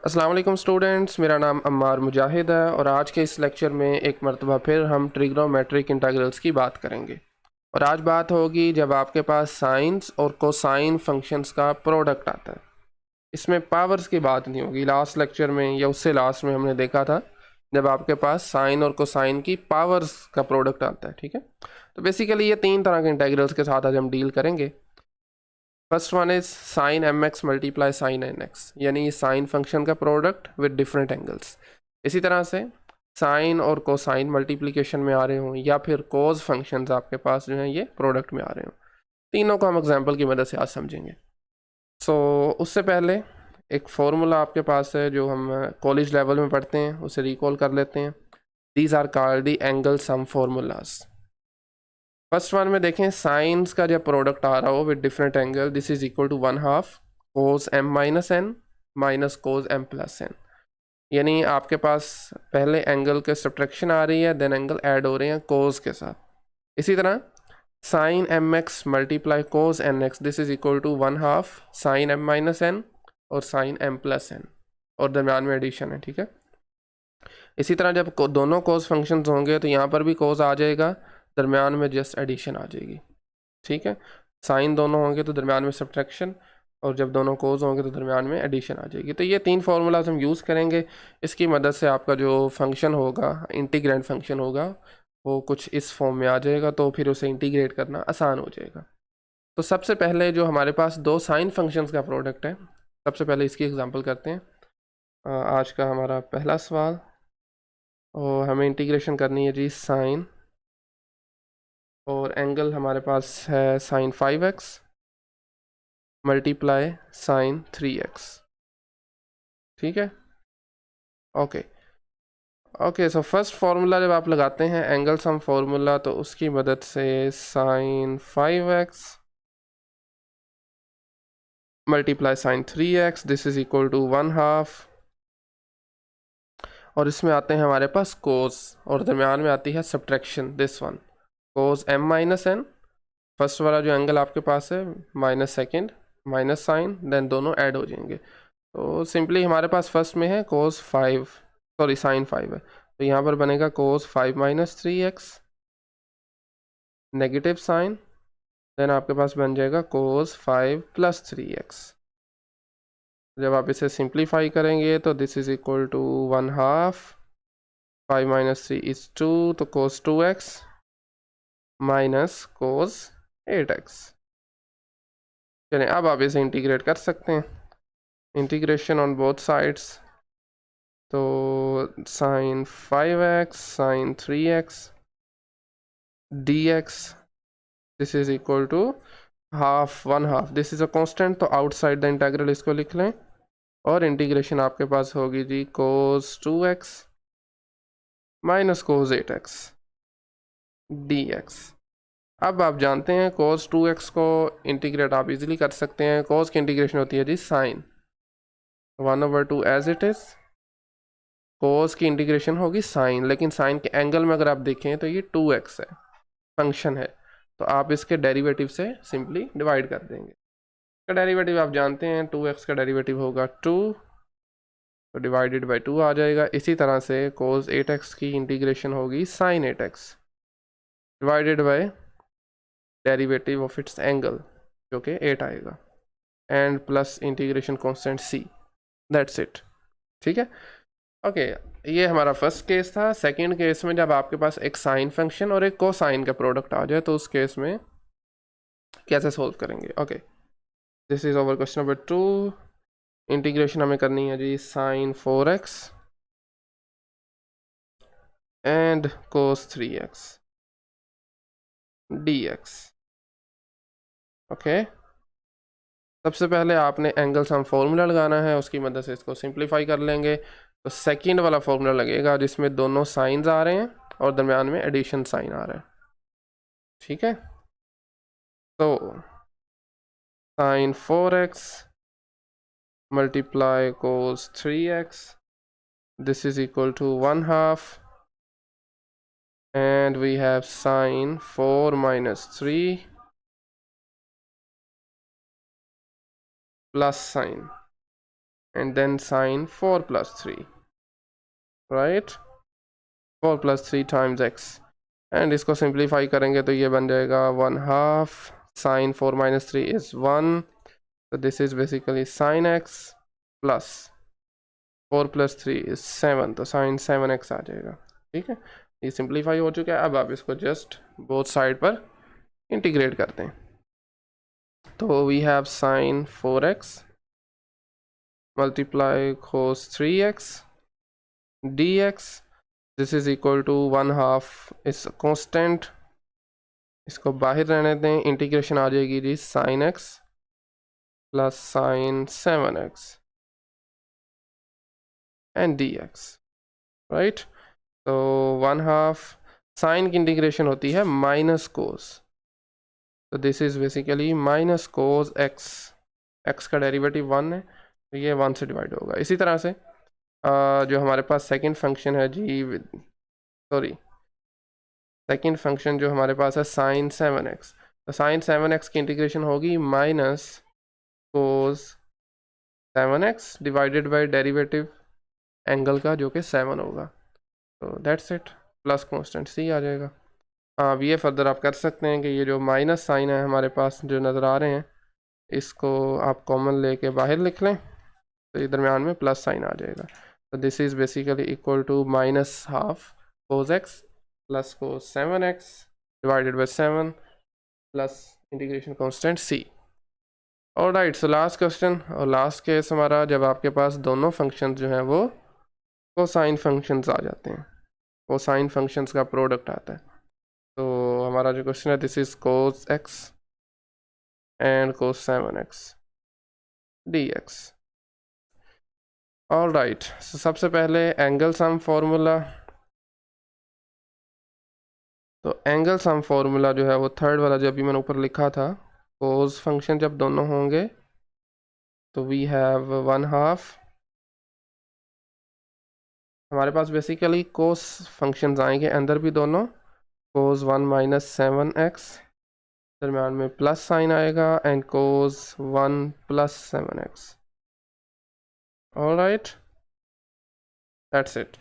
अस्सलाम वालेकुम स्टूडेंट्स, मेरा नाम अम्मार मुजाहिद है और आज के इस लेक्चर में एक मरतबा फिर हम ट्रिग्नोमेट्रिक इंटीग्रल्स की बात करेंगे। और आज बात होगी जब आपके पास साइंस और कोसाइन फंक्शंस का प्रोडक्ट आता है। इसमें पावर्स की बात नहीं होगी। लास्ट लेक्चर में या उससे लास्ट में हमने देखा था जब आपके पास साइन और कोसाइन की पावर्स का प्रोडक्ट आता है। ठीक है, तो बेसिकली ये तीन तरह के इंटीग्रल्स के साथ आज हम डील करेंगे। First one is sine M X multiply sine N X, यानी साइन फंक्शन का प्रोडक्ट विद डिफरेंट एंगल्स। इसी तरह से साइन और कोसाइन मल्टीप्लिकेशन में आ रहे हों या फिर कोज फंक्शंस आपके पास जो हैं ये प्रोडक्ट में आ रहे हों, तीनों को हम एग्जांपल की मदद से आज समझेंगे। सो उससे पहले एक फॉर्मूला आपके पास है जो हम कॉलेज लेवल में पढ़ते हैं, उसे रिकॉल कर लेते हैं। These are called the angle sum formulas. First one में देखें, साइंस का जब प्रोडक्ट आ रहा हो with different angle, this is equal to 1/2 cos M minus N minus cos M plus N. यानी आपके पास पहले एंगल के सब्ट्रैक्शन आ रही है, देन एंगल ऐड हो रहे हैं कोस के साथ। इसी तरह sine M X multiply cos N X, this is equal to 1/2 sine M minus N और साइन एम प्लस एन, और दरम्यान में एडिशन है। ठीक है, इसी तरह जब दोनों कोस फंक्शंस होंगे तो यहाँ पर भी कोस आ जाएगा, दरम्यान में जस्ट एडिशन आ जाएगी। ठीक है, साइन दोनों होंगे तो दरम्यान में सब्ट्रैक्शन, और जब दोनों कोस होंगे तो दरम्यान में एडिशन आ जाएगी। तो ये तीन फार्मूलाज हम यूज़ करेंगे। इसकी मदद से आपका जो फंक्शन होगा, इंटीग्रेंड फंक्शन होगा, वो कुछ इस फॉर्म में आ जाएगा, तो फिर उसे इंटीग्रेट करना आसान हो जाएगा। तो सबसे पहले जो हमारे पास दो साइन फंक्शंस का प्रोडक्ट है, सबसे पहले इसकी एग्जांपल करते हैं। आज का हमारा पहला सवाल, और हमें इंटीग्रेशन करनी है जी साइन, और एंगल हमारे पास है sign 5x multiply sine 3x। ठीक है, okay okay. So first formula जब आप लगाते हैं एंगल सम फार्मूला, तो उसकी मदद से sine 5x multiply sine 3x, this is equal to 1/2, और इसमें आते हैं हमारे पास कोस, और दरम्यान में आती है subtraction, this one cos m minus N. First वाला जो एंगल आपके पास है minus second minus sine, then दोनों ऐड हो जाएंगे। तो सिंपली हमारे पास फर्स्ट में है कोस 5, सॉरी साइन 5 है, तो यहाँ पर बनेगा cos 5 minus 3x negative sine, then आपके पास बन जाएगा कोस 5 प्लस 3x। जब आप इसे सिंप्लीफाई करेंगे तो this is equal to 1/2 5 minus 3 is 2, तो कोस 2x माइनस कोस 8x। चलें, अब आप इसे इंटीग्रेट कर सकते हैं, इंटीग्रेशन ऑन बोथ साइड्स। तो sine 5x sine 3x dx, this is equal to 1/2, this is a constant, तो आउटसाइड द इंटीग्रल इसको लिख लें, और इंटीग्रेशन आपके पास होगी जी कोस 2x minus cos 8x dx। अब आप जानते हैं कोस 2x को इंटीग्रेट आप इजीली कर सकते हैं। कोस की इंटीग्रेशन होती है जी साइन 1/2 एज इट इज़, कोस की इंटीग्रेशन होगी साइन, लेकिन साइन के एंगल में अगर आप देखें तो ये 2x है, फंक्शन है, तो आप इसके डेरिवेटिव से सिंपली डिवाइड कर देंगे। इसका डेरिवेटिव आप जानते हैं, 2x का डेरिवेटिव होगा 2, तो डिवाइडेड बाई 2 आ जाएगा। इसी तरह से कोस 8x की इंटीग्रेशन होगी sine 8x divided by derivative of its angle, जो कि 8 आएगा, and plus integration constant c, that's it. ठीक है, ओके, ये हमारा फर्स्ट केस था। सेकंड केस में जब आपके पास एक साइन फंक्शन और एक कोसाइन का प्रोडक्ट आ जाए, तो उस केस में कैसे सोल्व करेंगे। Okay, this is over question number 2। Integration हमें करनी है जी sine 4x and cos 3x dx। Okay, सबसे पहले आपने एंगल सम फॉर्मूला लगाना है, उसकी मदद से इसको सिंप्लीफाई कर लेंगे। तो सेकंड वाला फॉर्मूला लगेगा जिसमें दोनों साइंस आ रहे हैं और दरम्यान में एडिशन साइन आ रहा है। ठीक है, तो sine 4x multiply cos 3x, this is equal to 1/2, and we have sine 4 minus 3 plus sine, and then sine 4 plus 3, right, 4 plus 3 times X. And इसको सिंप्लीफाई करेंगे तो ये बन जाएगा 1/2 साइन 4 माइनस 3 इज़ 1, तो this is basically sine x plus 4 plus 3 is 7, तो sign 7x आ जाएगा। ठीक है, ये सिंप्लीफाई हो चुका है। अब आप इसको जस्ट बोथ साइड पर इंटीग्रेट करते हैं, तो we have sine 4x multiply cos 3x dx, this is equal to 1/2 is constant, इसको बाहर रहने दें, इंटीग्रेशन आ जाएगी जी sine x plus sine 7x and dx, right. तो 1/2 साइन की इंटीग्रेशन होती है माइनस कोस, तो this is basically minus cos x, x का डेरिवेटिव 1 है, तो ये 1 से डिवाइड होगा। इसी तरह से जो हमारे पास सेकंड फंक्शन है जी, सॉरी सेकंड फंक्शन जो हमारे पास है साइन 7x, तो साइन 7x की इंटीग्रेशन होगी minus cos 7x divided bye derivative angle का जो कि 7 होगा, तो that's it, plus constant c आ जाएगा। अब ये फर्दर आप कर सकते हैं कि ये जो माइनस साइन है हमारे पास जो नज़र आ रहे हैं, इसको आप कॉमन लेके बाहर लिख लें, तो ये दरमियान में प्लस साइन आ जाएगा। तो this is basically equal to -1/2 cos x plus cos 7x divided by 7 plus integration constant c। Alright, so last question और लास्ट केस हमारा, जब आपके पास दोनों फंक्शन जो हैं वो कोसाइन फंक्शंस आ जाते हैं, कोसाइन फंक्शंस का प्रोडक्ट आता है, तो हमारा जो क्वेश्चन है this is cos x and cos 7x dx। All right, सबसे पहले एंगल सम फॉर्मूला, तो एंगल सम फॉर्मूला जो है वो थर्ड वाला जो अभी मैंने ऊपर लिखा था, कोस फंक्शन जब दोनों होंगे तो वी हैव 1/2, हमारे पास बेसिकली कोस फंक्शंस आएंगे अंदर भी दोनों, कोस 1 माइनस 7x, दरम्यान में प्लस साइन आएगा, and cos 1 plus 7x। Alright, that's it.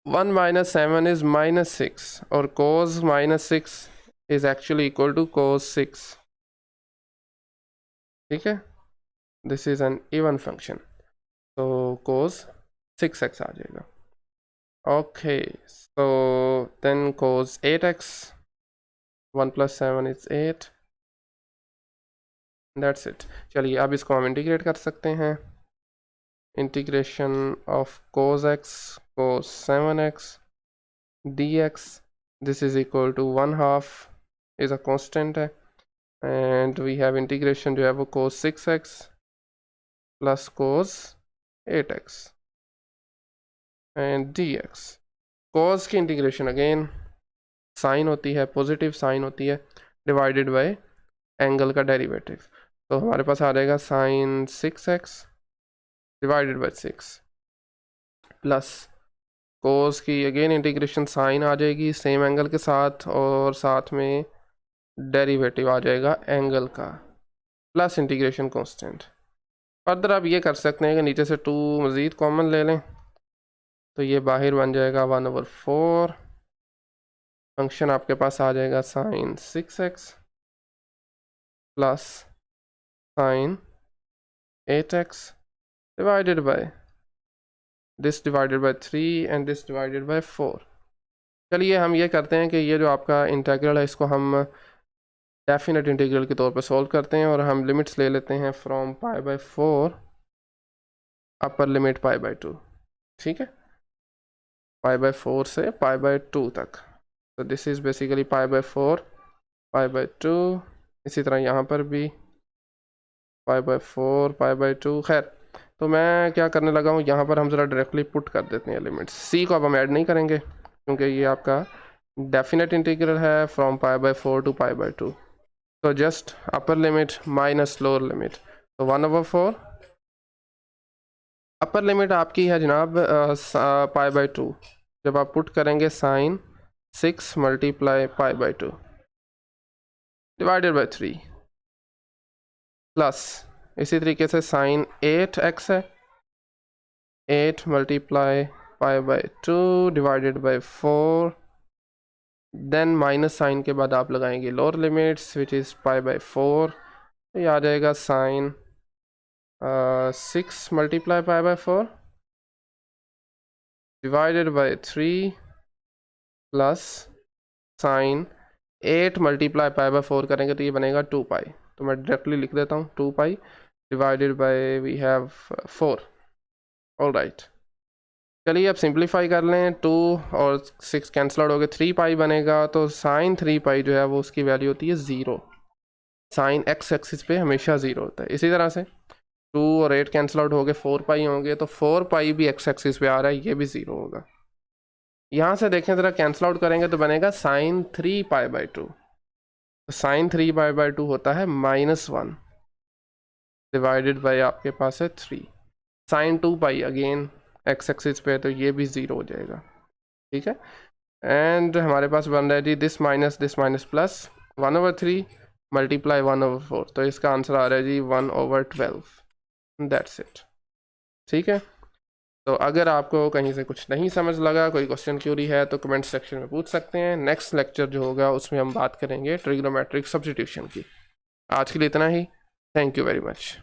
1 minus 7 is -6 और cos -6 is actually equal to cos 6। ठीक है, this is an even function, तो cos 6x आ जाएगा। Okay, so then cos 8x, 1 plus 7 is 8, that's it. चलिए अब इसको हम इंटीग्रेट कर सकते हैं, integration of cos x cos 7x dx, this is equal to 1/2 is a constant है, and we have integration जो है वो cos 6x plus cos 8x and dx। cos की इंटीग्रेशन अगेन साइन होती है, पॉजिटिव साइन होती है, डिवाइडेड बाय एंगल का डेरिवेटिव, तो हमारे पास आ जाएगा sine 6x divided by 6 plus cos की अगेन इंटीग्रेशन साइन आ जाएगी सेम एंगल के साथ, और साथ में डेरिवेटिव आ जाएगा एंगल का प्लस इंटीग्रेशन कांस्टेंट। फर्दर आप ये कर सकते हैं कि नीचे से 2 मज़ीद कॉमन ले लें, तो ये बाहर बन जाएगा 1/4, फंक्शन आपके पास आ जाएगा sine 6x plus sine 8x divided by this divided by 3 and this divided by 4। चलिए हम ये करते हैं कि ये जो आपका इंटीग्रल है इसको हम डेफिनेट इंटीग्रल के तौर पर सॉल्व करते हैं, और हम लिमिट्स ले लेते हैं फ्रॉम π/4 अपर लिमिट π/2। ठीक है, π/4 से π/2 तक, तो दिस इज़ बेसिकली π/4 π/2, इसी तरह यहाँ पर भी π/4 π/2। खैर, तो मैं क्या करने लगा हूँ, यहाँ पर हम ज़रा डायरेक्टली पुट कर देते हैं लिमिट्स, c को अब हम ऐड नहीं करेंगे क्योंकि ये आपका डेफिनेट इंटीग्रल है फ्रॉम π/4 टू π/2, तो just upper limit minus lower limit, तो 1/4 अपर लिमिट आपकी है जनाब π/2, जब आप पुट करेंगे sine 6 multiply π/2 divided by 3 plus इसी तरीके से साइन 8x है 8 multiply pi by 2 divided by 4, then minus sine के बाद आप लगाएंगे lower limits which is pi by 4, तो ये आ जाएगा sine 6 multiply pi by 4 divided by 3 plus sine 8 multiply pi by 4 करेंगे तो ये बनेगा 2 पाई, तो मैं डायरेक्टली लिख देता हूँ 2 pi divided by we have 4। All right, चलिए अब सिंप्लीफाई कर लें, 2 और 6 कैंसिल आउट हो गए, 3 पाई बनेगा, तो साइन 3 पाई जो है वो उसकी वैल्यू होती है 0। साइन एक्स एक्सिस पे हमेशा 0 होता है। इसी तरह से 2 और 8 कैंसिल आउट हो गए, 4 पाई होंगे, तो 4 पाई भी एक्स एक्सिस पे आ रहा है, ये भी 0 होगा। यहाँ से देखें ज़रा, कैंसिल आउट करेंगे तो बनेगा साइन 3 पाई बाई 2, तो साइन 3 पाई बाई 2 होता है -1 डिवाइडेड बाई आपके पास है 3। Sine 2 pi again X axis पे, तो ये भी 0 हो जाएगा, ठीक है। एंड हमारे पास बन रहा है जी दिस माइनस प्लस 1/3 मल्टीप्लाई 1/4, तो इसका आंसर आ रहा है जी 1/12। दैट्स इट, ठीक है। तो अगर आपको कहीं से कुछ नहीं समझ लगा, कोई क्वेश्चन क्यूरी है, तो कमेंट सेक्शन में पूछ सकते हैं। नेक्स्ट लेक्चर जो होगा उसमें हम बात करेंगे ट्रिग्नोमेट्रिक सब्स्टिट्यूशन की। आज के लिए इतना ही, थैंक यू वेरी मच।